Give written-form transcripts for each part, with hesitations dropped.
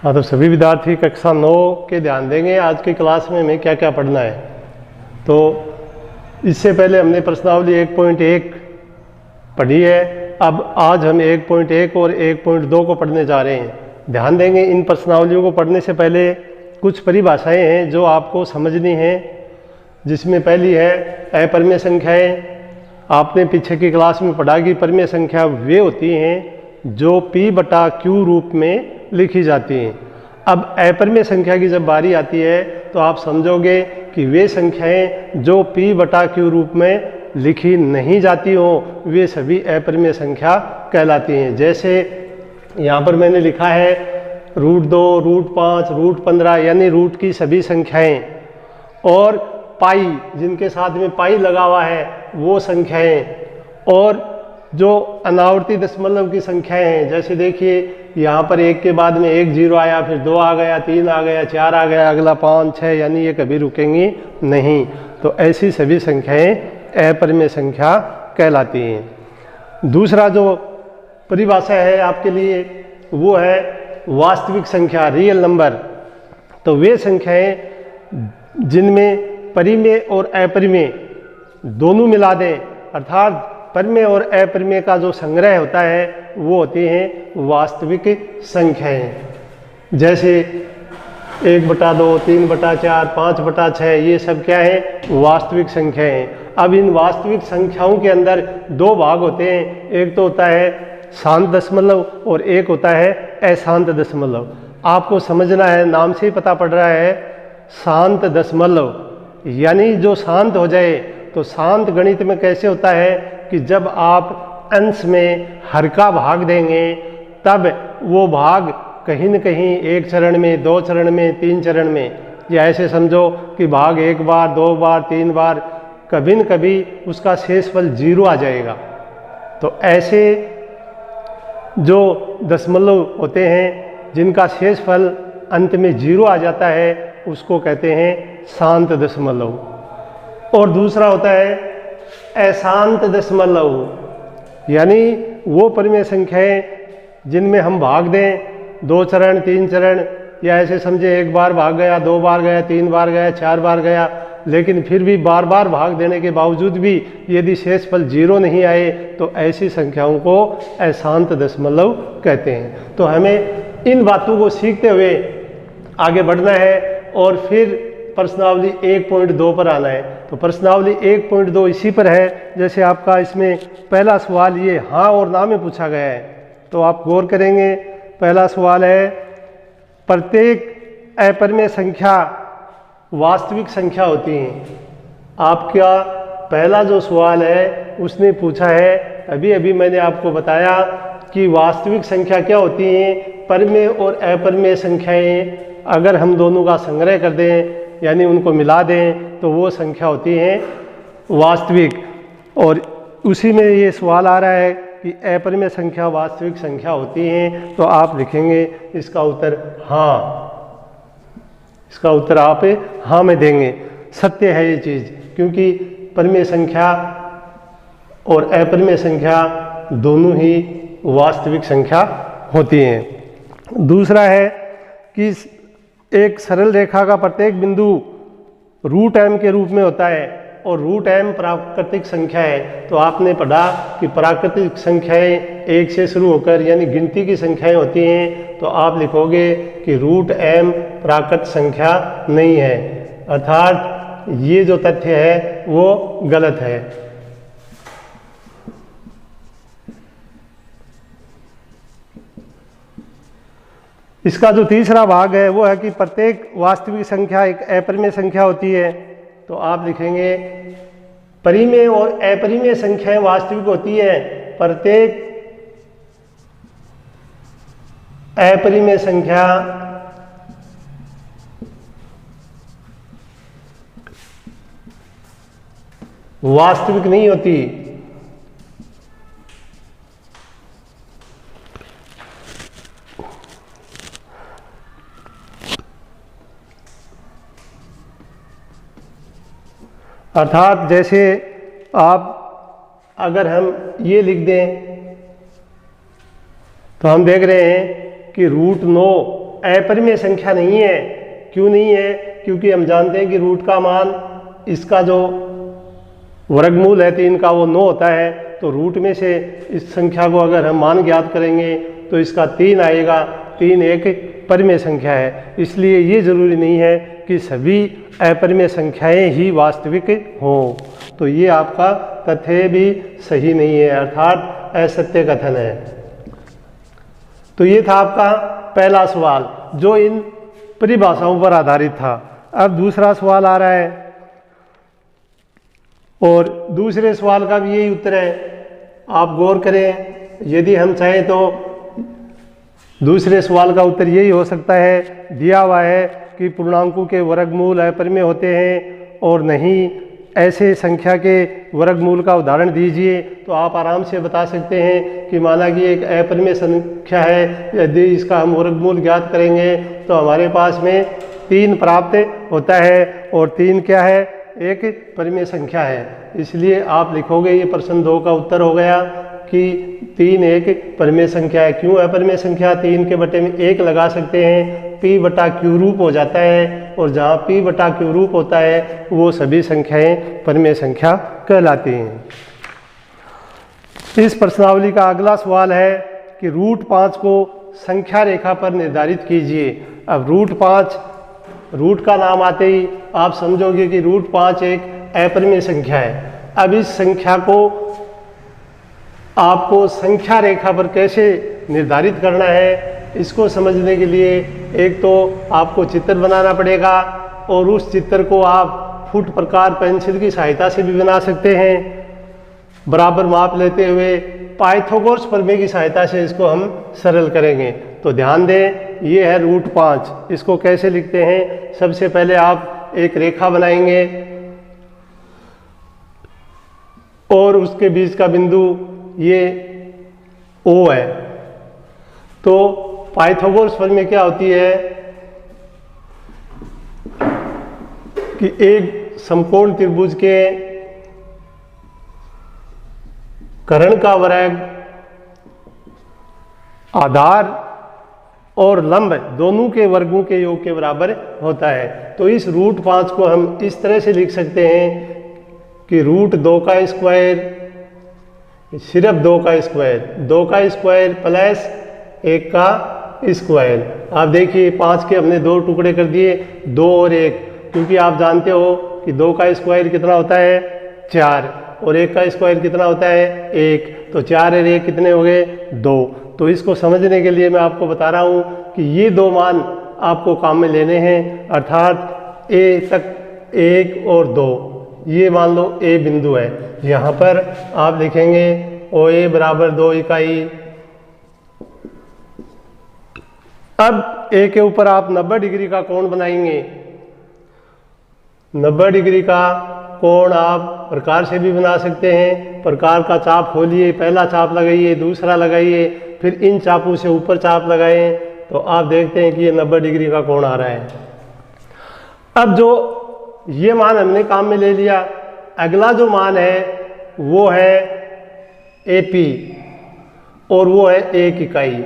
हाँ, तो सभी विद्यार्थी कक्षा 9 के ध्यान देंगे। आज की क्लास में हमें क्या क्या पढ़ना है। तो इससे पहले हमने प्रश्नावली 1.1 पढ़ी है। अब आज हम 1.1 और 1.2 को पढ़ने जा रहे हैं। ध्यान देंगे, इन प्रश्नावलियों को पढ़ने से पहले कुछ परिभाषाएं हैं जो आपको समझनी है, जिसमें पहली है अपरिमेय संख्याएं। आपने पीछे की क्लास में पढ़ा कि परिमेय संख्या वे होती हैं जो P/Q रूप में लिखी जाती हैं। अब अपरिमेय संख्या की जब बारी आती है तो आप समझोगे कि वे संख्याएं जो P/Q रूप में लिखी नहीं जाती हो वे सभी अपरिमेय संख्या कहलाती हैं। जैसे यहाँ पर मैंने लिखा है √2, √5, √15 यानी रूट की सभी संख्याएं, और पाई जिनके साथ में पाई लगा हुआ है वो संख्याएं, और जो अनावर्ती दशमलव की संख्याएं हैं, जैसे देखिए यहाँ पर 1 के बाद में 1 0 आया, फिर 2 आ गया, 3 आ गया, 4 आ गया, अगला 5 6, यानी ये कभी रुकेंगी नहीं। तो ऐसी सभी संख्याएं अपरिमेय संख्या कहलाती हैं। दूसरा जो परिभाषा है आपके लिए वो है वास्तविक संख्या, रियल नंबर। तो वे संख्याएं जिनमें परिमेय और अपरिमेय दोनों मिला दें, अर्थात परिमेय और अपरिमेय का जो संग्रह होता है वो होती हैं वास्तविक संख्याएं। जैसे 1/2, 3/4, 5/6, ये सब क्या है? वास्तविक संख्याएं। अब इन वास्तविक संख्याओं के अंदर दो भाग होते हैं, एक तो होता है शांत दशमलव और एक होता है अशांत दशमलव। आपको समझना है, नाम से ही पता पड़ रहा है शांत दशमलव, यानी जो शांत हो जाए। तो शांत गणित में कैसे होता है कि जब आप अंश में हर का भाग देंगे तब वो भाग कहीं न कहीं एक चरण में, 2 चरण में, 3 चरण में, या ऐसे समझो कि भाग 1 बार, 2 बार, 3 बार, कभी न कभी उसका शेषफल 0 आ जाएगा। तो ऐसे जो दशमलव होते हैं जिनका शेषफल अंत में 0 आ जाता है उसको कहते हैं शांत दशमलव। और दूसरा होता है अशांत दशमलव, यानी वो परिमेय संख्याएं जिनमें हम भाग दें 2 चरण, 3 चरण, या ऐसे समझे 1 बार भाग गया, 2 बार गया, 3 बार गया, 4 बार गया, लेकिन फिर भी बार बार भाग देने के बावजूद भी यदि शेषफल 0 नहीं आए तो ऐसी संख्याओं को अशांत दशमलव कहते हैं। तो हमें इन बातों को सीखते हुए आगे बढ़ना है और फिर प्रश्नावली 1.2 पर आना है। तो प्रश्नावली 1.2 इसी पर है। जैसे आपका इसमें पहला सवाल ये हाँ और ना में पूछा गया है, तो आप गौर करेंगे। पहला सवाल है प्रत्येक अपरिमेय संख्या वास्तविक संख्या होती है। आपका पहला जो सवाल है उसने पूछा है, अभी अभी मैंने आपको बताया कि वास्तविक संख्या क्या होती है। परिमेय और अपरिमेय संख्याएं अगर हम दोनों का संग्रह कर दें यानी उनको मिला दें तो वो संख्या होती है वास्तविक। और उसी में ये सवाल आ रहा है कि अपरिमेय संख्या वास्तविक संख्या होती हैं। तो आप लिखेंगे इसका उत्तर हाँ, इसका उत्तर आप हाँ में देंगे। सत्य है ये चीज़, क्योंकि परिमेय संख्या और अपरिमेय संख्या दोनों ही वास्तविक संख्या होती हैं। दूसरा है कि एक सरल रेखा का प्रत्येक बिंदु √m के रूप में होता है और √m प्राकृतिक संख्या है। तो आपने पढ़ा कि प्राकृतिक संख्याएं 1 से शुरू होकर यानी गिनती की संख्याएं होती हैं। तो आप लिखोगे कि √m प्राकृत संख्या नहीं है, अर्थात ये जो तथ्य है वो गलत है। इसका जो तीसरा भाग है वो है कि प्रत्येक वास्तविक संख्या एक अपरिमेय संख्या होती है। तो आप लिखेंगे परिमेय और अपरिमेय संख्याएं वास्तविक होती है। प्रत्येक अपरिमेय संख्या वास्तविक नहीं होती। अर्थात जैसे आप अगर हम ये लिख दें तो हम देख रहे हैं कि √9 अपरिमेय संख्या नहीं है। क्यों नहीं है? क्योंकि हम जानते हैं कि रूट का मान, इसका जो वर्गमूल है 3 का वो 9 होता है। तो रूट में से इस संख्या को अगर हम मान ज्ञात करेंगे तो इसका 3 आएगा। 3 एक परिमेय संख्या है, इसलिए ये जरूरी नहीं है कि सभी अपरिमेय संख्याएं ही वास्तविक हों। तो ये आपका तथ्य भी सही नहीं है, अर्थात असत्य कथन है। तो ये था आपका पहला सवाल जो इन परिभाषाओं पर आधारित था। अब दूसरा सवाल आ रहा है और दूसरे सवाल का भी यही उत्तर है। आप गौर करें, यदि हम चाहें तो दूसरे सवाल का उत्तर यही हो सकता है, दिया हुआ है कि पूर्णांकों के वर्गमूल अपरिमेय होते हैं और नहीं ऐसे संख्या के वर्गमूल का उदाहरण दीजिए। तो आप आराम से बता सकते हैं कि माना कि एक अपरिमेय संख्या है, यदि इसका हम वर्गमूल ज्ञात करेंगे तो हमारे पास में 3 प्राप्त होता है और 3 क्या है? एक परिमेय संख्या है। इसलिए आप लिखोगे, ये प्रश्न 2 का उत्तर हो गया कि 3 एक परिमेय संख्या है। क्यों अपरिमेय संख्या? 3 के बटे में 1 लगा सकते हैं, p बटा q रूप हो जाता है और जहाँ p बटा q रूप होता है वो सभी संख्याएं परिमेय संख्या कहलाती हैं। इस प्रश्नावली का अगला सवाल है कि रूट 5 को संख्या रेखा पर निर्धारित कीजिए। अब रूट 5, रूट का नाम आते ही आप समझोगे कि रूट 5 एक अपरिमेय संख्या है। अब इस संख्या को आपको संख्या रेखा पर कैसे निर्धारित करना है, इसको समझने के लिए एक तो आपको चित्र बनाना पड़ेगा और उस चित्र को आप फुट प्रकार पेंसिल की सहायता से भी बना सकते हैं, बराबर माप लेते हुए। पाइथागोरस प्रमेय की सहायता से इसको हम सरल करेंगे। तो ध्यान दें, ये है रूट 5। इसको कैसे लिखते हैं? सबसे पहले आप एक रेखा बनाएंगे और उसके बीच का बिंदु ये O है। तो पाइथागोरस प्रमेय क्या होती है कि एक समकोण त्रिभुज के कर्ण का वर्ग, आधार और लंब दोनों के वर्गों के योग के बराबर होता है। तो इस रूट 5 को हम इस तरह से लिख सकते हैं कि रूट 2 का स्क्वायर, सिर्फ 2 का स्क्वायर, 2 का स्क्वायर प्लस 1 का स्क्वायर। आप देखिए 5 के हमने 2 टुकड़े कर दिए, 2 और 1, क्योंकि आप जानते हो कि 2 का स्क्वायर कितना होता है? 4, और 1 का स्क्वायर कितना होता है? 1। तो 4 और 1 कितने हो गए? 2। तो इसको समझने के लिए मैं आपको बता रहा हूँ कि ये 2 मान आपको काम में लेने हैं, अर्थात A तक 1 और 2, ये मान लो A बिंदु है। यहाँ पर आप लिखेंगे OA बराबर 2 इकाई। अब A के ऊपर आप 90 डिग्री का कोण बनाएंगे। 90 डिग्री का कोण आप प्रकार से भी बना सकते हैं। प्रकार का चाप खोलिए, पहला चाप लगाइए, दूसरा लगाइए, फिर इन चापों से ऊपर चाप लगाएं, तो आप देखते हैं कि ये 90 डिग्री का कोण आ रहा है। अब जो ये मान हमने काम में ले लिया, अगला जो मान है वो है AP और वो है 1 इकाई।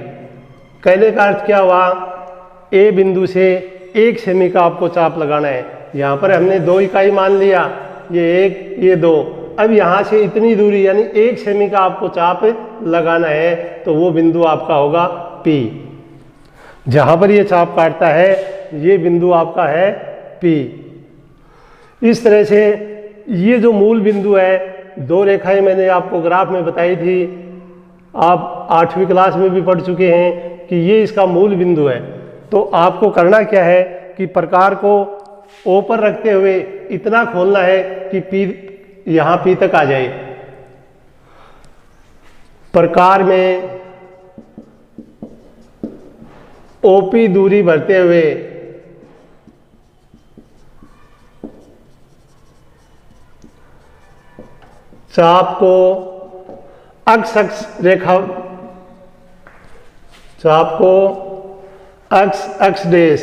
कहने का अर्थ क्या हुआ? A बिंदु से 1 सेमी का आपको चाप लगाना है। यहाँ पर हमने 2 इकाई मान लिया, ये 1 ये 2। अब यहाँ से इतनी दूरी यानी 1 सेमी का आपको चाप लगाना है, तो वो बिंदु आपका होगा P। जहाँ पर ये चाप काटता है ये बिंदु आपका है P। इस तरह से ये जो मूल बिंदु है, 2 रेखाएं मैंने आपको ग्राफ में बताई थी, आप 8वीं क्लास में भी पढ़ चुके हैं कि ये इसका मूल बिंदु है। तो आपको करना क्या है कि प्रकार को O पर रखते हुए इतना खोलना है कि P, यहाँ P तक आ जाए। प्रकार में OP दूरी भरते हुए चाप को अक्ष रेखा, चाप को अक्ष डेश,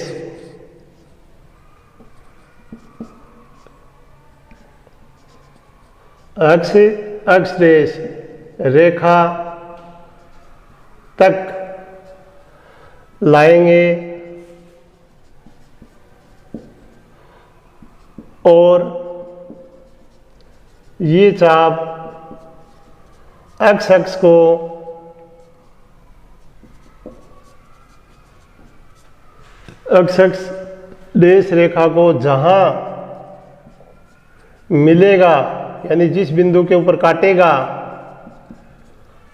अक्ष डेश रेखा तक लाएंगे और ये चाप एक्स एक्स को एक्स एक्स डेश रेखा को जहां मिलेगा यानी जिस बिंदु के ऊपर काटेगा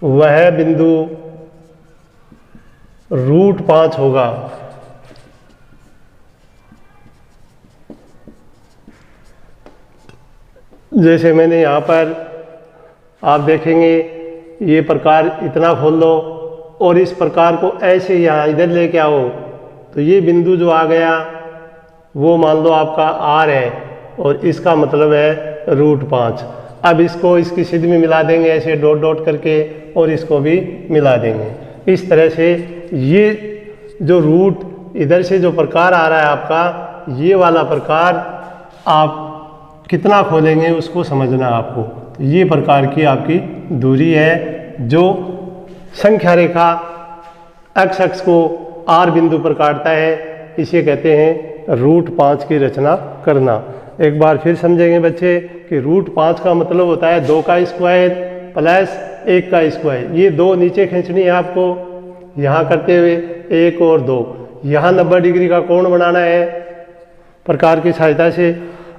वह बिंदु √5 होगा। जैसे मैंने यहाँ पर आप देखेंगे ये प्रकार इतना खोल लो और इस प्रकार को ऐसे यहाँ इधर लेके आओ तो ये बिंदु जो आ गया वो मान लो आपका R है और इसका मतलब है √5। अब इसको इसकी सिद्ध में मिला देंगे ऐसे डॉट डॉट करके और इसको भी मिला देंगे। इस तरह से ये जो रूट इधर से जो प्रकार आ रहा है आपका, ये वाला प्रकार आप कितना खोलेंगे उसको समझना आपको। तो ये प्रकार की आपकी दूरी है जो संख्या रेखा एक्स एक्स को R बिंदु पर काटता है, इसे कहते हैं √5 की रचना करना। एक बार फिर समझेंगे बच्चे कि √5 का मतलब होता है 2 का स्क्वायर प्लस 1 का स्क्वायर। ये 2 नीचे खींचनी है आपको यहाँ करते हुए 1 और 2। यहाँ 90 डिग्री का कोण बनाना है प्रकार की सहायता से।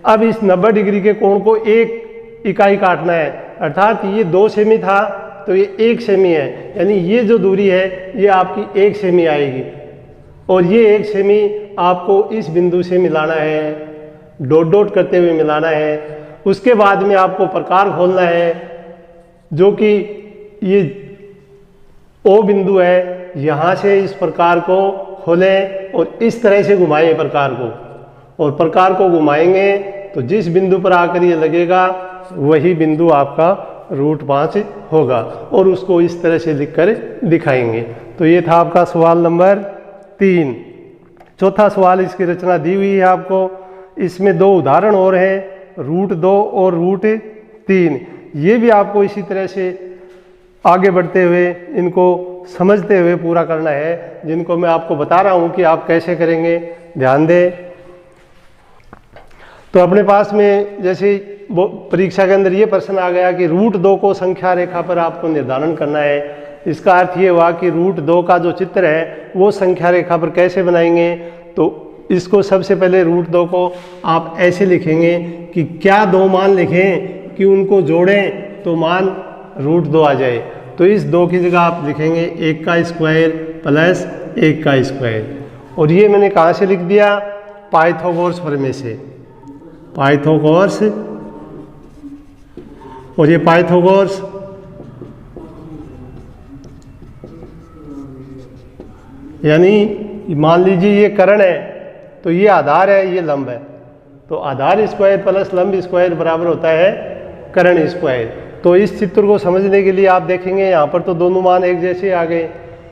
अब इस 90 डिग्री के कोण को 1 इकाई काटना है, अर्थात ये 2 सेमी था तो ये 1 सेमी है, यानी ये जो दूरी है ये आपकी 1 सेमी आएगी और ये 1 सेमी आपको इस बिंदु से मिलाना है, डॉट डॉट करते हुए मिलाना है। उसके बाद में आपको प्रकार खोलना है जो कि ये O बिंदु है, यहाँ से इस प्रकार को खोलें और इस तरह से घुमाएं प्रकार को, और प्रकार को घुमाएंगे तो जिस बिंदु पर आकर ये लगेगा वही बिंदु आपका √5 होगा और उसको इस तरह से लिखकर दिखाएंगे। तो ये था आपका सवाल नंबर 3। चौथा सवाल इसकी रचना दी हुई है आपको। इसमें 2 उदाहरण और हैं, √2 और √3। ये भी आपको इसी तरह से आगे बढ़ते हुए इनको समझते हुए पूरा करना है, जिनको मैं आपको बता रहा हूँ कि आप कैसे करेंगे, ध्यान दें। तो अपने पास में जैसे वो परीक्षा के अंदर ये प्रश्न आ गया कि √2 को संख्या रेखा पर आपको निर्धारण करना है। इसका अर्थ ये हुआ कि √2 का जो चित्र है वो संख्या रेखा पर कैसे बनाएंगे। तो इसको सबसे पहले √2 को आप ऐसे लिखेंगे कि क्या 2 मान लिखें कि उनको जोड़ें तो मान √2 आ जाए। तो इस 2 की जगह आप लिखेंगे 1 का स्क्वायर प्लस 1 का स्क्वायर, और ये मैंने कहाँ से लिख दिया, पाइथागोरस प्रमेय से, पाइथागोरस। और ये पाइथागोरस यानी मान लीजिए ये कर्ण है तो ये आधार है, ये लंब है, तो आधार स्क्वायर प्लस लंब स्क्वायर बराबर होता है कर्ण स्क्वायर। तो इस चित्र को समझने के लिए आप देखेंगे यहाँ पर तो दोनों मान एक जैसे आ गए,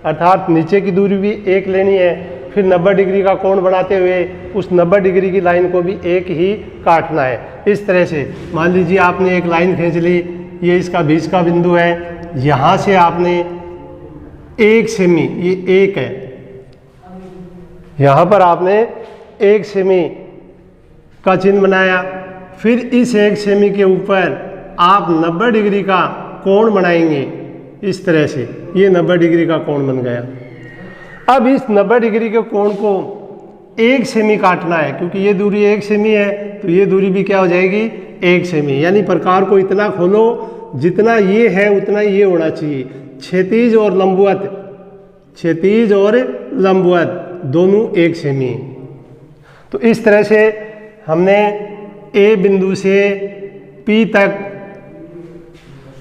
अर्थात नीचे की दूरी भी 1 लेनी है, फिर 90 डिग्री का कोण बनाते हुए उस 90 डिग्री की लाइन को भी 1 ही काटना है। इस तरह से मान लीजिए आपने एक लाइन खींच ली, ये इसका बीच का बिंदु है, यहाँ से आपने 1 सेमी, ये 1 है, यहाँ पर आपने 1 सेमी का चिन्ह बनाया, फिर इस 1 सेमी के ऊपर आप 90 डिग्री का कोण बनाएंगे इस तरह से, ये 90 डिग्री का कोण बन गया। अब इस 90 डिग्री के कोण को 1 सेमी काटना है, क्योंकि ये दूरी 1 सेमी है तो ये दूरी भी क्या हो जाएगी 1 सेमी, यानी प्रकार को इतना खोलो जितना ये है उतना ये होना चाहिए, क्षैतिज और लंबवत, क्षैतिज और लंबवत दोनों 1 सेमी। तो इस तरह से हमने ए बिंदु से P तक,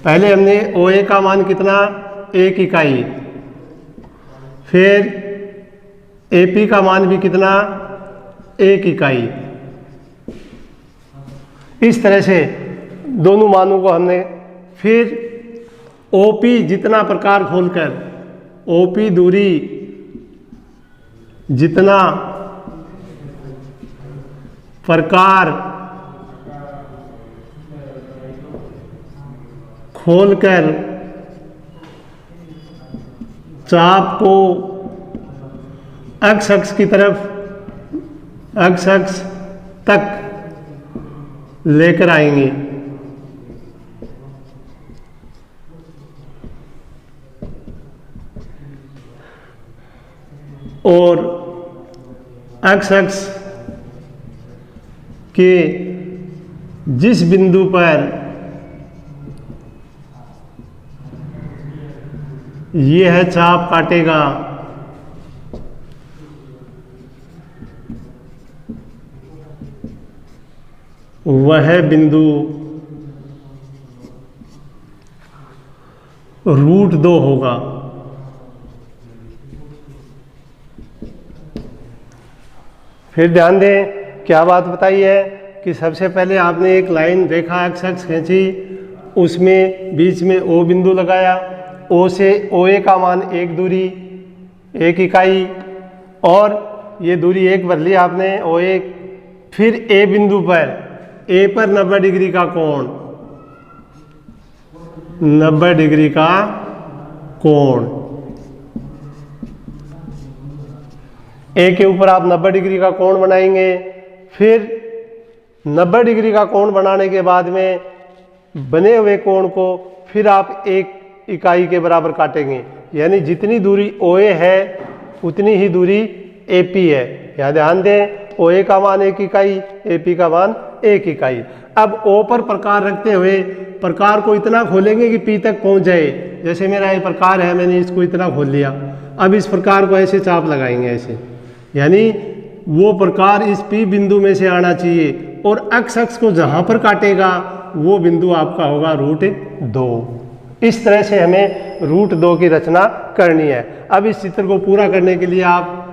पहले हमने OA का मान कितना 1 इकाई, फिर AP का मान भी कितना 1 इकाई, इस तरह से दोनों मानों को हमने, फिर OP जितना प्रकार खोलकर, OP दूरी जितना प्रकार खोलकर चाप को x अक्ष की तरफ, x अक्ष तक लेकर आएंगे। और एक्स एक्स के जिस बिंदु पर ये है चाप काटेगा, वह बिंदु √2 होगा। फिर ध्यान दें, क्या बात बताई है कि सबसे पहले आपने एक लाइन रेखा एक्स एक्स खींची, उसमें बीच में ओ बिंदु लगाया, ओ से OA का मान 1 दूरी 1 इकाई, और ये दूरी 1 भर ली आपने OA। फिर ए बिंदु पर, ए पर 90 डिग्री का कोण, 90 डिग्री का कोण, ए के ऊपर आप 90 डिग्री का कोण बनाएंगे। फिर 90 डिग्री का कोण बनाने के बाद में बने हुए कोण को फिर आप 1 इकाई के बराबर काटेंगे, यानी जितनी दूरी OA है उतनी ही दूरी AP है। यहाँ ध्यान दें, OA का मान 1 इकाई, AP का मान 1 इकाई। अब O पर प्रकार रखते हुए प्रकार को इतना खोलेंगे कि P तक पहुँच जाए। जैसे मेरा ये प्रकार है, मैंने इसको इतना खोल लिया, अब इस प्रकार को ऐसे चाप लगाएंगे ऐसे, यानी वो प्रकार इस P बिंदु में से आना चाहिए, और एक्स अक्ष को जहाँ पर काटेगा वो बिंदु आपका होगा √2। इस तरह से हमें √2 की रचना करनी है। अब इस चित्र को पूरा करने के लिए आप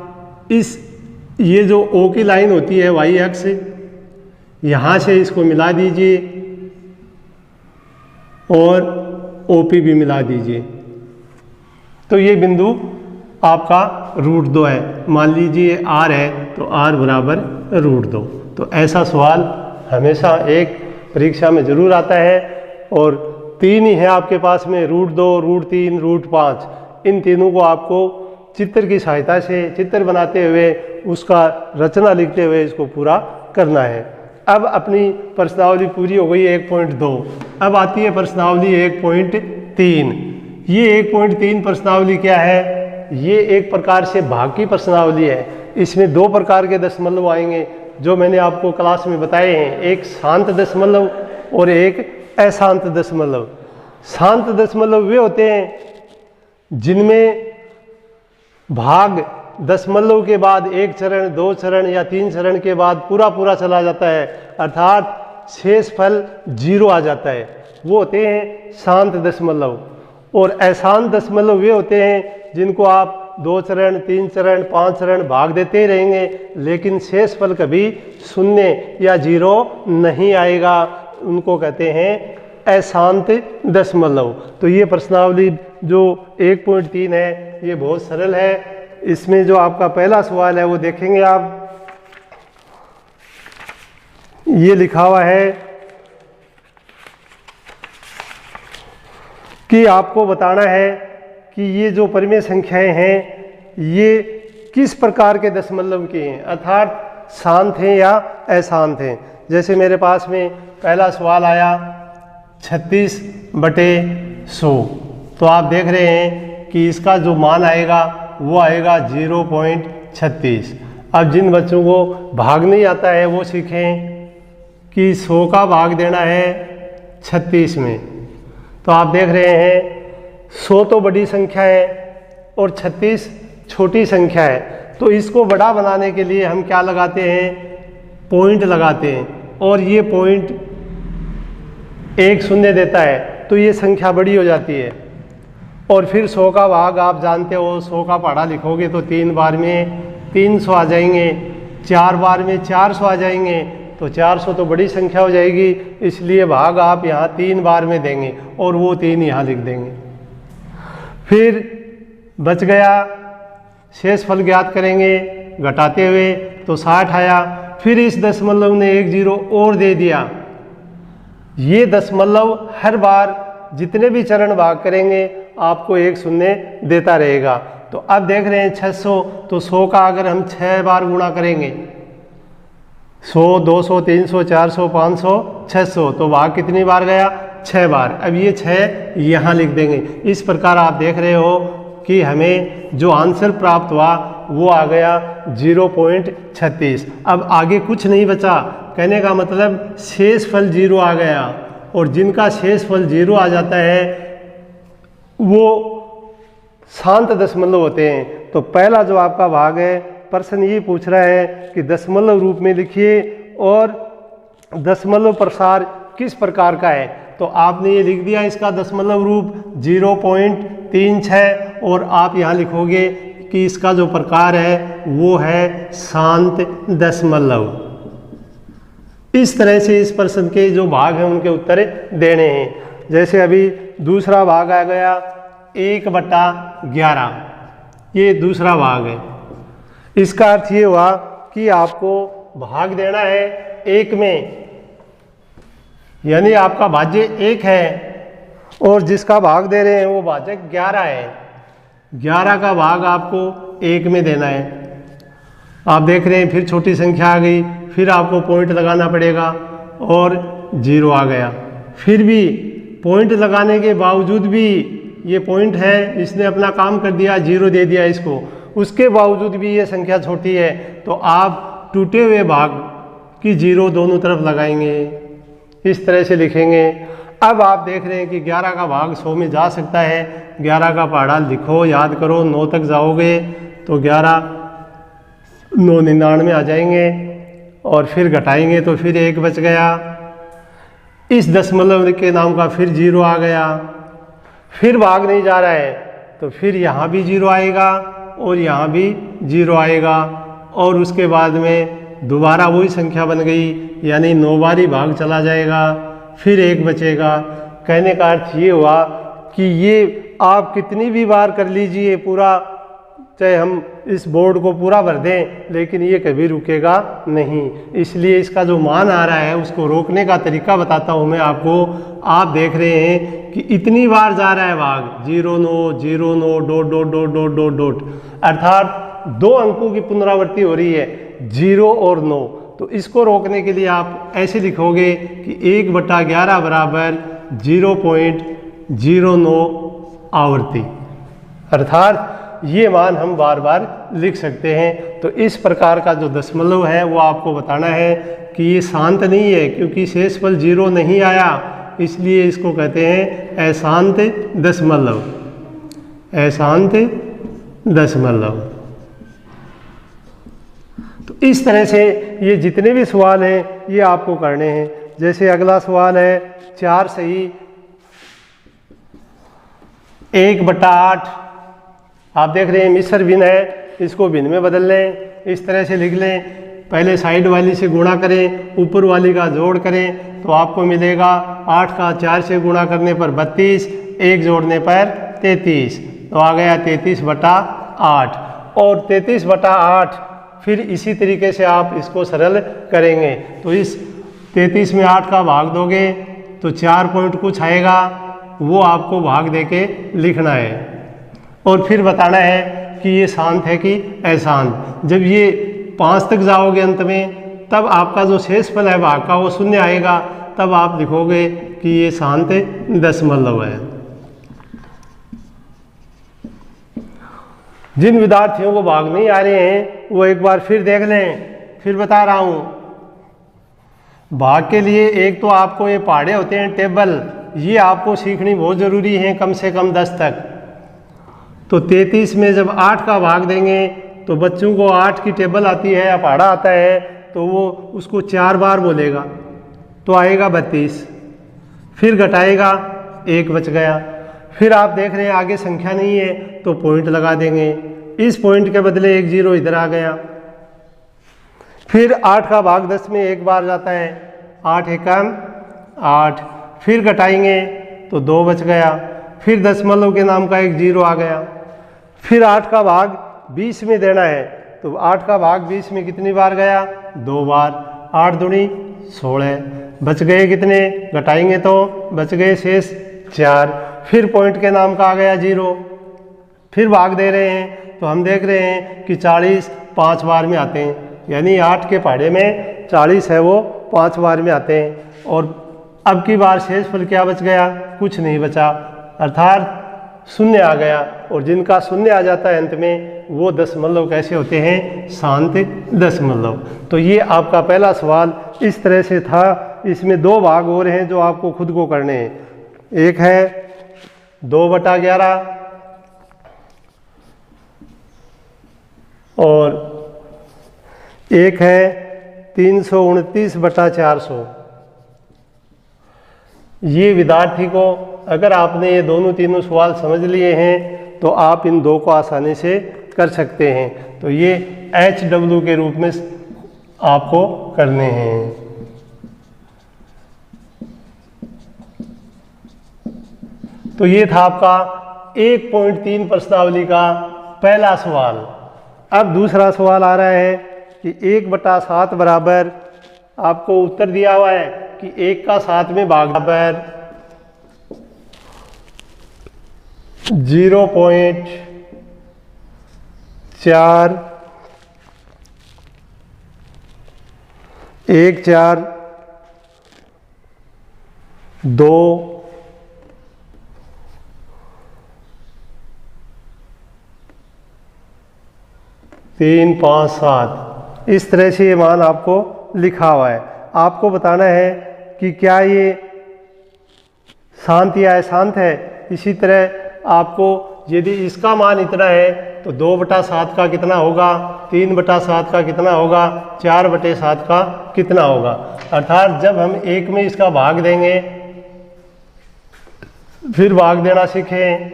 ये जो O की लाइन होती है y अक्ष, यहाँ से इसको मिला दीजिए और OP भी मिला दीजिए, तो ये बिंदु आपका √2 है। मान लीजिए R है तो R बराबर √2। तो ऐसा सवाल हमेशा एक परीक्षा में जरूर आता है, और 3 ही है आपके पास में, √2, √3, √5। इन तीनों को आपको चित्र की सहायता से चित्र बनाते हुए उसका रचना लिखते हुए इसको पूरा करना है। अब अपनी प्रश्नावली पूरी हो गई 1.2। अब आती है प्रश्नावली 1.3। ये 1.3 प्रश्नावली क्या है? ये एक प्रकार से भाग की प्रश्नावली है। इसमें 2 प्रकार के दशमलव आएंगे जो मैंने आपको क्लास में बताए हैं, एक शांत दशमलव और एक अशांत दशमलव। शांत दशमलव वे होते हैं जिनमें भाग दशमलव के बाद 1 चरण, 2 चरण या 3 चरण के बाद पूरा चला जाता है, अर्थात शेषफल 0 आ जाता है, वो होते हैं शांत दशमलव। और अशांत दशमलव वे होते हैं जिनको आप 2 चरण, 3 चरण, 5 चरण भाग देते ही रहेंगे, लेकिन शेषफल कभी 0 या 0 नहीं आएगा, उनको कहते हैं अशांत दशमलव। तो ये प्रश्नावली जो 1.3 है ये बहुत सरल है। इसमें जो आपका पहला सवाल है वो देखेंगे आप, ये लिखा हुआ है कि आपको बताना है कि ये जो परिमेय संख्याएं हैं ये किस प्रकार के दशमलव की हैं, अर्थात शांत हैं या अशांत हैं। जैसे मेरे पास में पहला सवाल आया 36/100, तो आप देख रहे हैं कि इसका जो मान आएगा वो आएगा 0.36। अब जिन बच्चों को भाग नहीं आता है वो सीखें कि 100 का भाग देना है 36 में। तो आप देख रहे हैं 100 तो बड़ी संख्या है और 36 छोटी संख्या है, तो इसको बड़ा बनाने के लिए हम क्या लगाते हैं, पॉइंट लगाते हैं, और ये पॉइंट 1 0 देता है, तो ये संख्या बड़ी हो जाती है। और फिर 100 का भाग आप जानते हो, 100 का पहाड़ा लिखोगे तो 3 बार में 300 आ जाएंगे, 4 बार में 400 आ जाएंगे, तो 400 तो बड़ी संख्या हो जाएगी, इसलिए भाग आप यहाँ 3 बार में देंगे और वो 3 यहाँ लिख देंगे। फिर बच गया, शेषफल ज्ञात करेंगे घटाते हुए, तो 60 आया। फिर इस दशमलव ने 1 0 और दे दिया। ये दशमलव हर बार जितने भी चरण भाग करेंगे आपको 1 0 देता रहेगा। तो अब देख रहे हैं 600, तो 100 का अगर हम 6 बार गुणा करेंगे, 100, 200, 300, 400, 500, 600, तो भाग कितनी बार गया? 6 बार। अब ये 6 यहाँ लिख देंगे। इस प्रकार आप देख रहे हो कि हमें जो आंसर प्राप्त हुआ वो आ गया 0.36। अब आगे कुछ नहीं बचा, कहने का मतलब शेष फल 0 आ गया, और जिनका शेष फल 0 आ जाता है वो शांत दशमलव होते हैं। तो पहला जो आपका भाग है, प्रश्न ये पूछ रहा है कि दशमलव रूप में लिखिए और दशमलव प्रसार किस प्रकार का है। तो आपने ये लिख दिया इसका दशमलव रूप 0.36, और आप यहाँ लिखोगे कि इसका जो प्रकार है वो है शांत दशमलव। इस तरह से इस प्रश्न के जो भाग हैं उनके उत्तर देने हैं। जैसे अभी दूसरा भाग आ गया 1/11, ये दूसरा भाग है। इसका अर्थ ये हुआ कि आपको भाग देना है 1 में, यानी आपका भाज्य 1 है और जिसका भाग दे रहे हैं वो भाजक 11 है। 11 का भाग आपको 1 में देना है। आप देख रहे हैं फिर छोटी संख्या आ गई, फिर आपको पॉइंट लगाना पड़ेगा और 0 आ गया। फिर भी पॉइंट लगाने के बावजूद भी ये पॉइंट है, इसने अपना काम कर दिया, 0 दे दिया इसको, उसके बावजूद भी ये संख्या छोटी है, तो आप टूटे हुए भाग की 0 दोनों तरफ लगाएंगे, इस तरह से लिखेंगे। अब आप देख रहे हैं कि 11 का भाग 100 में जा सकता है। 11 का पहाड़ा लिखो, याद करो, 9 तक जाओगे तो 11 9 99 आ जाएंगे, और फिर घटाएंगे तो फिर 1 बच गया। इस दशमलव के नाम का फिर 0 आ गया। फिर भाग नहीं जा रहा है तो फिर यहाँ भी 0 आएगा और यहाँ भी 0 आएगा, और उसके बाद में दोबारा वही संख्या बन गई, यानी 9 बार ही भाग चला जाएगा, फिर 1 बचेगा। कहने का अर्थ ये हुआ कि ये आप कितनी भी बार कर लीजिए पूरा, चाहे हम इस बोर्ड को पूरा भर दें, लेकिन ये कभी रुकेगा नहीं। इसलिए इसका जो मान आ रहा है उसको रोकने का तरीका बताता हूँ मैं आपको। आप देख रहे हैं कि इतनी बार जा रहा है भाग, 0 9 0 9 dot dot dot dot dot dot, अर्थात 2 अंकों की पुनरावृत्ति हो रही है, 0 और 9। तो इसको रोकने के लिए आप ऐसे लिखोगे कि 1/11 बराबर 0.09 आवृत्ति, अर्थात ये मान हम बार बार लिख सकते हैं। तो इस प्रकार का जो दशमलव है वो आपको बताना है कि ये शांत नहीं है, क्योंकि शेषफल 0 नहीं आया, इसलिए इसको कहते हैं अशांत दशमलव, अशांत दशमलव। तो इस तरह से ये जितने भी सवाल हैं ये आपको करने हैं। जैसे अगला सवाल है 4 सही 1/8। आप देख रहे हैं मिश्र भिन्न है, इसको भिन्न में बदल लें, इस तरह से लिख लें। पहले साइड वाली से गुणा करें, ऊपर वाली का जोड़ करें, तो आपको मिलेगा 8 का 4 से गुणा करने पर 32, 1 जोड़ने पर 33, तो आ गया 33/8। और 33/8 फिर इसी तरीके से आप इसको सरल करेंगे। तो इस 33 में 8 का भाग दोगे तो 4 पॉइंट कुछ आएगा, वो आपको भाग देके लिखना है, और फिर बताना है कि ये शांत है कि अशांत। जब ये 5 तक जाओगे अंत में, तब आपका जो शेषफल है भाग का वो 0 आएगा, तब आप लिखोगे कि ये शांत दशमलव है। जिन विद्यार्थियों को भाग नहीं आ रहे हैं वो एक बार फिर देख लें, फिर बता रहा हूँ। भाग के लिए एक तो आपको ये पहाड़े होते हैं टेबल, ये आपको सीखनी बहुत ज़रूरी है, कम से कम 10 तक। तो 33 में जब 8 का भाग देंगे तो बच्चों को 8 की टेबल आती है या पहाड़ा आता है, तो वो उसको 4 बार बोलेगा तो आएगा 32, फिर घटाएगा 1 बच गया। फिर आप देख रहे हैं आगे संख्या नहीं है तो पॉइंट लगा देंगे, इस पॉइंट के बदले 1 0 इधर आ गया। फिर 8 का भाग 10 में 1 बार जाता है, 8 एकम 8, फिर घटाएंगे तो 2 बच गया। फिर दशमलव के नाम का 1 0 आ गया। फिर 8 का भाग 20 में देना है, तो 8 का भाग 20 में कितनी बार गया? 2 बार। 8 दूनी 16, बच गए कितने? घटाएंगे तो बच गए शेष 4। फिर पॉइंट के नाम का आ गया 0। फिर भाग दे रहे हैं तो हम देख रहे हैं कि 40 5 बार में आते हैं, यानी 8 के पहाड़े में 40 है वो 5 बार में आते हैं। और अब की बार शेषफल क्या बच गया? कुछ नहीं बचा, अर्थात शून्य आ गया। और जिनका शून्य आ जाता है अंत में वो दशमलव कैसे होते हैं? शांत दशमलव। तो ये आपका पहला सवाल इस तरह से था। इसमें 2 भाग और हैं जो आपको खुद को करने हैं। एक है 2/11 और एक है 329/400। ये विद्यार्थी को अगर आपने ये दोनों तीनों सवाल समझ लिए हैं तो आप इन 2 को आसानी से कर सकते हैं। तो ये HW के रूप में आपको करने हैं। तो ये था आपका 1.3 प्रश्नावली का पहला सवाल। अब दूसरा सवाल आ रहा है कि 1/7 बराबर, आपको उत्तर दिया हुआ है कि 1 का 7 में भाग बराबर 0.41412 357, इस तरह से ये मान आपको लिखा हुआ है। आपको बताना है कि क्या ये शांत या अशांत है। इसी तरह आपको यदि इसका मान इतना है तो 2/7 का कितना होगा, 3/7 का कितना होगा, 4/7 का कितना होगा। अर्थात जब हम 1 में इसका भाग देंगे, फिर भाग देना सीखें,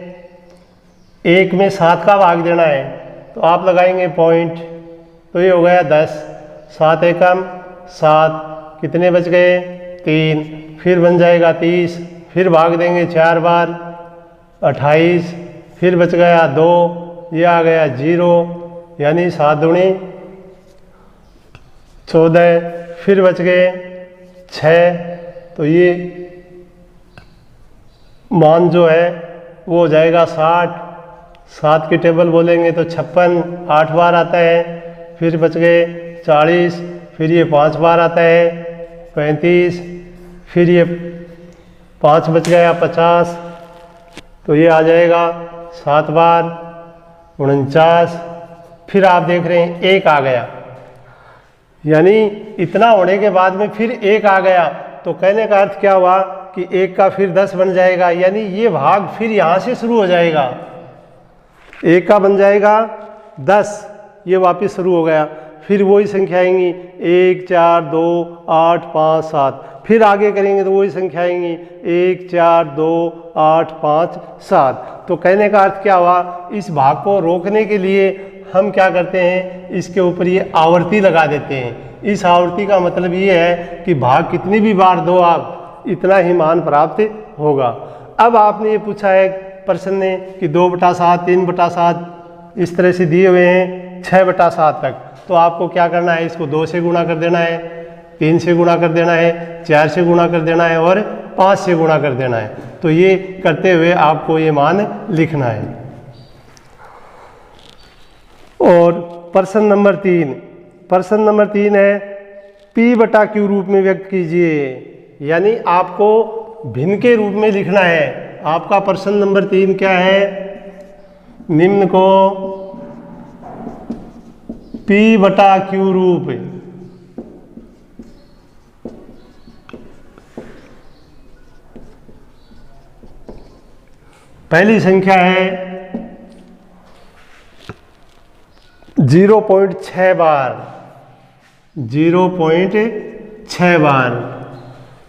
1 में 7 का भाग देना है तो आप लगाएंगे पॉइंट, तो ये हो गया 10, 7 एकम 7, कितने बच गए 3, फिर बन जाएगा 30, फिर भाग देंगे 4 बार 28, फिर बच गया 2, ये आ गया 0, यानी 7 दूनी 14, फिर बच गए 6, तो ये मान जो है वो हो जाएगा 60, 7 की टेबल बोलेंगे तो 56 8 बार आता है, फिर बच गए 40, फिर ये 5 बार आता है 35, फिर ये 5 बच गया 50, तो ये आ जाएगा 7 बार 49, फिर आप देख रहे हैं 1 आ गया, यानी इतना होने के बाद में फिर 1 आ गया। तो कहने का अर्थ क्या हुआ कि 1 का फिर 10 बन जाएगा, यानी ये भाग फिर यहाँ से शुरू हो जाएगा। 1 का बन जाएगा 10, ये वापस शुरू हो गया, फिर वही संख्या आएंगी 1 4 2 8 5 7, फिर आगे करेंगे तो वही संख्या आएंगी 1 4 2 8 5 7। तो कहने का अर्थ क्या हुआ, इस भाग को रोकने के लिए हम क्या करते हैं, इसके ऊपर ये आवर्ती लगा देते हैं। इस आवर्ती का मतलब ये है कि भाग कितनी भी बार दो आप, इतना ही मान प्राप्त होगा। अब आपने ये पूछा है प्रश्न ने कि 2/7 3/7 इस तरह से दिए हुए हैं 6/7 तक, तो आपको क्या करना है, इसको 2 से गुणा कर देना है, 3 से गुणा कर देना है, 4 से गुणा कर देना है और 5 से गुणा कर देना है। तो ये करते हुए आपको ये मान लिखना है। और प्रश्न नंबर 3 है P/Q रूप में व्यक्त कीजिए, यानी आपको भिन्न के रूप में लिखना है। आपका प्रश्न नंबर 3 क्या है, निम्न को P/Q रूप, पहली संख्या है 0.6 बार, 0.6 बार।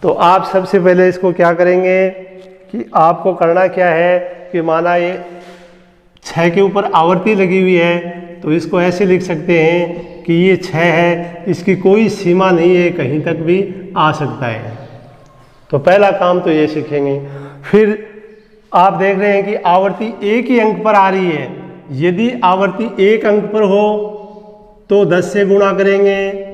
तो आप सबसे पहले इसको क्या करेंगे कि आपको करना क्या है कि माना ये 6 के ऊपर आवर्ती लगी हुई है, तो इसको ऐसे लिख सकते हैं कि ये 6 है, इसकी कोई सीमा नहीं है, कहीं तक भी आ सकता है। तो पहला काम तो ये सीखेंगे। फिर आप देख रहे हैं कि आवर्ती एक ही अंक पर आ रही है। यदि आवर्ती एक अंक पर हो तो 10 से गुणा करेंगे।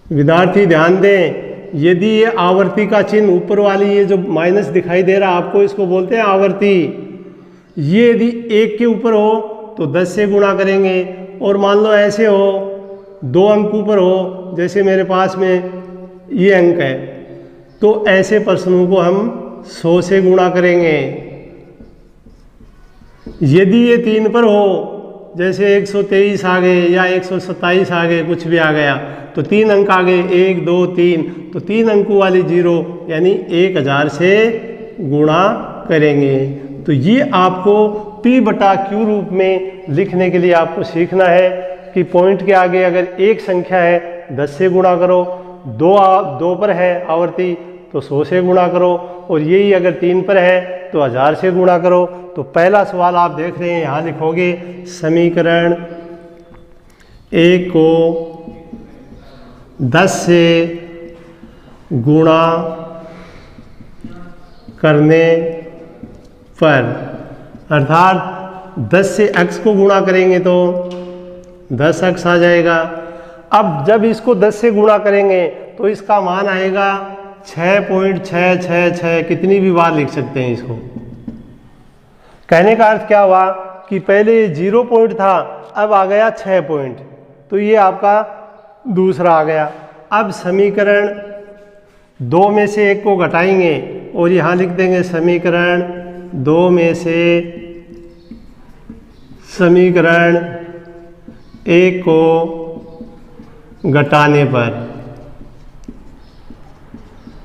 विद्यार्थी ध्यान दें, यदि ये आवर्ती का चिन्ह ऊपर वाली ये जो माइनस दिखाई दे रहा आपको, इसको बोलते हैं आवर्ती। ये यदि 1 के ऊपर हो तो 10 से गुणा करेंगे, और मान लो ऐसे हो दो अंक ऊपर हो, जैसे मेरे पास में ये अंक है, तो ऐसे प्रश्नों को हम 100 से गुणा करेंगे। यदि ये 3 पर हो, जैसे 123 आ गए या 127 आ गए, कुछ भी आ गया, तो 3 अंक आ गए, 1 2 3, तो 3 अंकों वाली 0 यानी 1000 से गुणा करेंगे। तो ये आपको P/Q रूप में लिखने के लिए आपको सीखना है कि पॉइंट के आगे अगर एक संख्या है 10 से गुणा करो, दो पर है आवर्ती तो 100 से गुणा करो, और यही अगर 3 पर है तो 1000 से गुणा करो। तो पहला सवाल आप देख रहे हैं, यहाँ लिखोगे समीकरण 1 को 10 से गुणा करने पर, अर्थात 10 से x को गुणा करेंगे तो 10x आ जाएगा। अब जब इसको 10 से गुणा करेंगे तो इसका मान आएगा 6.666, कितनी भी बार लिख सकते हैं इसको। कहने का अर्थ क्या हुआ कि पहले 0 पॉइंट था, अब आ गया 6 पॉइंट, तो ये आपका दूसरा आ गया। अब समीकरण 2 में से 1 को घटाएंगे और यहाँ लिख देंगे समीकरण 2 में से समीकरण 1 को घटाने पर।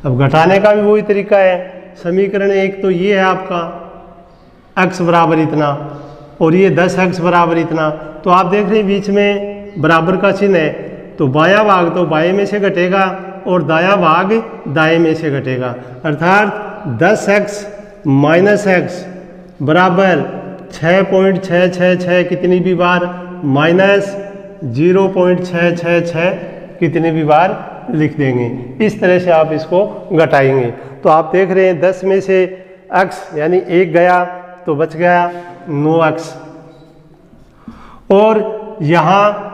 अब घटाने का भी वही तरीका है। समीकरण 1 तो ये है आपका x बराबर इतना, और ये 10x बराबर इतना, तो आप देख रहे हैं बीच में बराबर का चिन्ह है, तो बायां भाग तो बाएं में से घटेगा और दायां भाग दाएं में से घटेगा, अर्थात 10x माइनस x बराबर 6.666 कितनी भी बार माइनस 0.666 कितनी भी बार लिख देंगे। इस तरह से आप इसको घटाएंगे। तो आप देख रहे हैं 10 में से x यानी 1 गया तो बच गया 9x, और यहाँ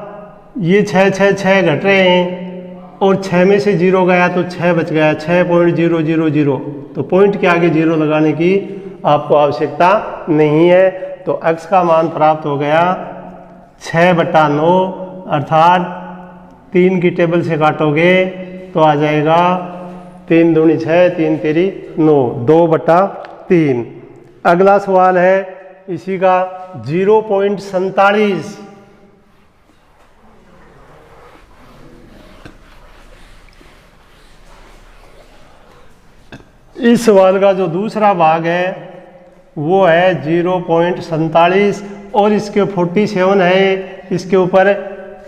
ये 6 घट रहे हैं और 6 में से 0 गया तो 6 बच गया, 6.000, तो पॉइंट के आगे 0 लगाने की आपको आवश्यकता नहीं है। तो x का मान प्राप्त हो गया 6/9, अर्थात 3 की टेबल से काटोगे तो आ जाएगा 3 दूनी 6, 3 तेरी 9, 2/3। अगला सवाल है इसी का 0.47। इस सवाल का जो दूसरा भाग है वो है 0.47, और इसके 47 है, इसके ऊपर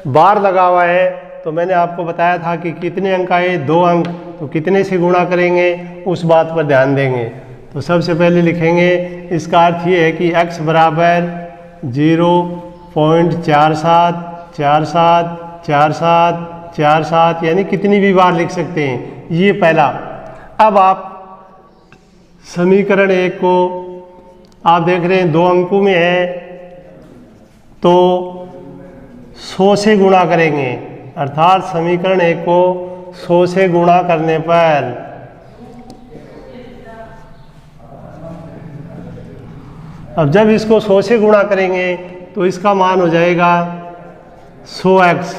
बार लगा हुआ है। तो मैंने आपको बताया था कि कितने अंक आए, 2 अंक, तो कितने से गुणा करेंगे उस बात पर ध्यान देंगे। तो सबसे पहले लिखेंगे, इसका अर्थ ये है कि x बराबर 0.47474747 यानी कितनी भी बार लिख सकते हैं, ये पहला। अब आप समीकरण 1 को आप देख रहे हैं 2 अंकों में है, तो 100 से गुणा करेंगे, अर्थात समीकरण 1 को 100 से गुणा करने पर अब जब इसको 100 से गुणा करेंगे तो इसका मान हो जाएगा 100x,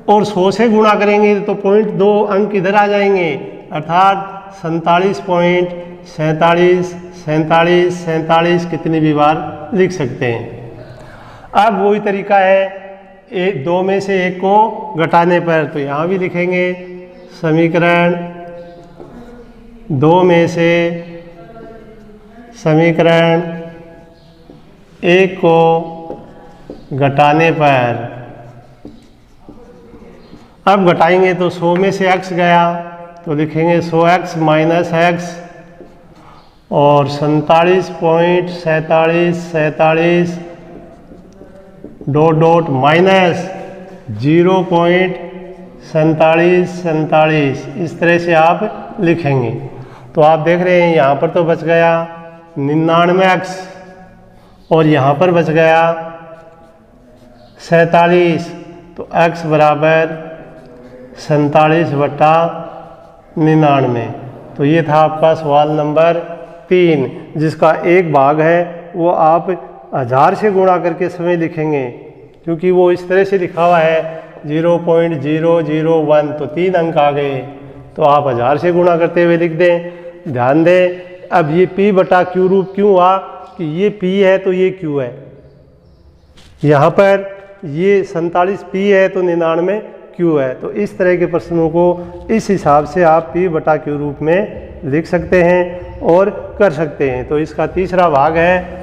और 100 से गुणा करेंगे तो पॉइंट 2 अंक इधर आ जाएंगे, अर्थात 47.47 कितनी भी बार लिख सकते हैं। अब वही तरीका है 2 में से 1 को घटाने पर, तो यहाँ भी लिखेंगे समीकरण 2 में से समीकरण 1 को घटाने पर। अब घटाएंगे तो 100 में से x गया तो लिखेंगे 100x माइनस x, और 47.47 डॉट माइनस 0.47, इस तरह से आप लिखेंगे। तो आप देख रहे हैं यहाँ पर तो बच गया 99x, और यहाँ पर बच गया 47, तो x बराबर 47/99। तो ये था आपका सवाल नंबर 3, जिसका एक भाग है वो आप 1000 से गुणा करके समय लिखेंगे, क्योंकि वो इस तरह से लिखा हुआ है 0.001, तो 3 अंक आ गए, तो आप 1000 से गुणा करते हुए लिख दें। ध्यान दें, अब ये P बटा Q रूप क्यों हुआ कि ये P है तो ये Q है, यहाँ पर ये 47 P है तो 99 Q है। तो इस तरह के प्रश्नों को इस हिसाब से आप P बटा Q रूप में लिख सकते हैं और कर सकते हैं। तो इसका तीसरा भाग है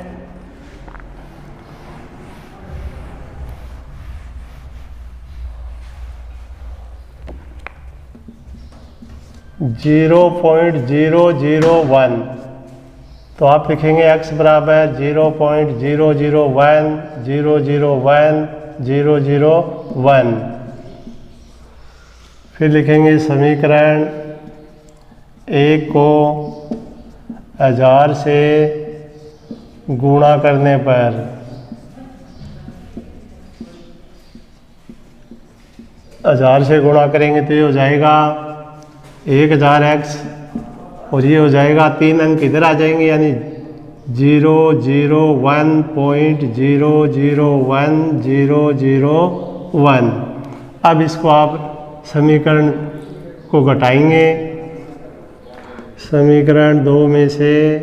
0.001, तो आप लिखेंगे x बराबर 0.001 001 001। फिर लिखेंगे समीकरण 1 को 1000 से गुणा करने पर हजार से गुणा करेंगे तो ये हो जाएगा 1000x, और ये हो जाएगा 3 अंक इधर आ जाएंगे, यानी 001.001 अब इसको आप समीकरण को घटाएंगे। समीकरण 2 में से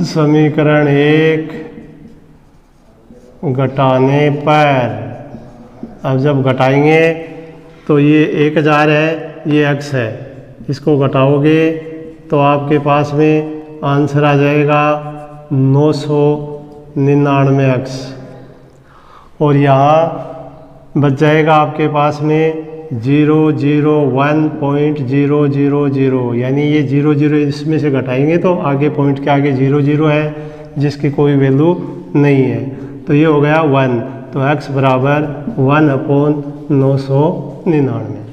समीकरण 1 घटाने पर, अब जब घटाएंगे तो ये 1000 है, ये x है, इसको घटाओगे तो आपके पास में आंसर आ जाएगा 999x, और यहाँ बच जाएगा आपके पास में 001.000, यानी ये 00 इसमें से घटाएंगे तो आगे पॉइंट के आगे 00 है जिसकी कोई वैल्यू नहीं है, तो ये हो गया 1। तो x बराबर 1/999।